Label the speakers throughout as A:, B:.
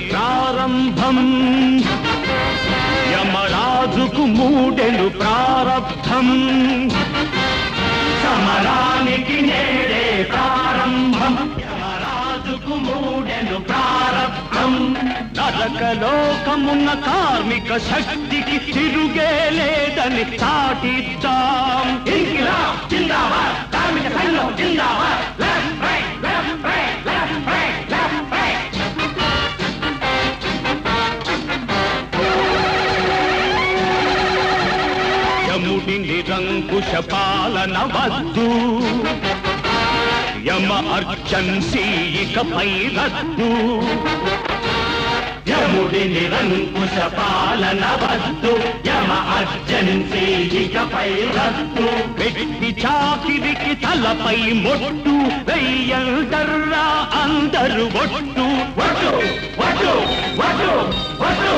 A: ప్రారంభం యమరాజుకు మూడెను ప్రారబ్ధం సమరానికి నేడే ప్రారంభం యమరాజుకు మూడెను ప్రారబ్ధం నరకలోకమున్న కార్మిక శక్తికి తిరుగే లేదని చాటిద్దాం ఇంకిలాబ్ జిందాబాద్ కార్మిక సంఘం జిందాబాద్ left right left right left right left right యముడి నిరంకుశ పాలన వద్దు యమ అర్జెన్సీ ఇకపై రద్దు యముడి నిరంకుశ పాలన వద్దు యమ అర్జెన్సీ ఇకపై రద్దు పెట్టి చాకిరికి తలపై మొట్టు వెయ్యందర్రా అందరు ఒట్టు ఒట్టు ఒట్టు ఒట్టు ఒట్టు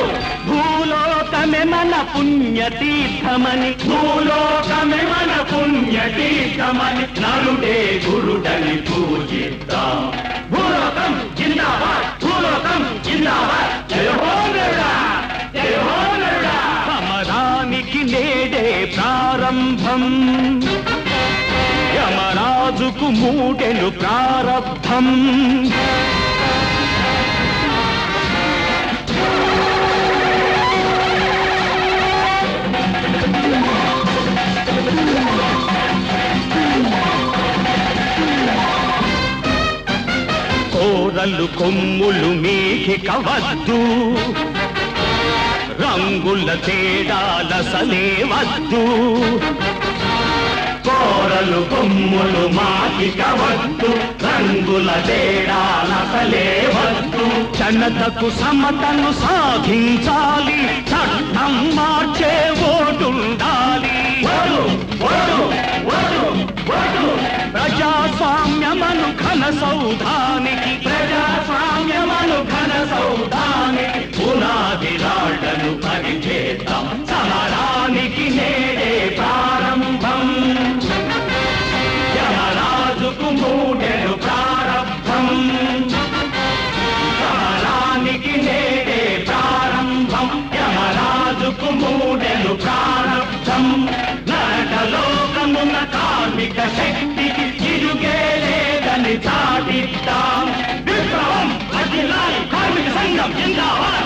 A: భూలోకమే మన పుణ్యతీర్థమని భూలోకమే మన పుణ్యతీర్థమని నరుడే గురుడని పూజిద్దాం భూలోకం జిందాబాద్ భూలోకం జిందాబాద్ జయ హో నరుడా జయ హో నరుడా సమరానికి నేడే ప్రారంభం యమరాజుకు మూడెను ప్రారబ్ధం కోరలు కొమ్ములు మీకిక వద్దు రంగుల తేడాల సలే వద్దు కోరలు కొమ్ములు మాకిక వద్దు రంగుల తేడాల సలే వద్దు జనతకు సమతను సాధించాలి చట్టం మార్చే ఓటుండాలి ప్రజాస్వామ్యమను ఘన సౌధానికి ప్రజాస్వామ్యమను ఘన సౌధానికి పునాది రాళ్లను పరిచేద్దాం సమరానికి నేడే ప్రారంభం యమరాజుకు మూడెను ప్రారబ్ధం సమరానికి నేడే ప్రారంభం యమరాజుకు మూడెను ప్రారబ్ధం నరకలోకమున్న కార్మిక శక్తికి తిరుగే లేదని చాటిద్దాం విప్లవం అఖిలాయి కార్మిక సంఘం జిందాబాద్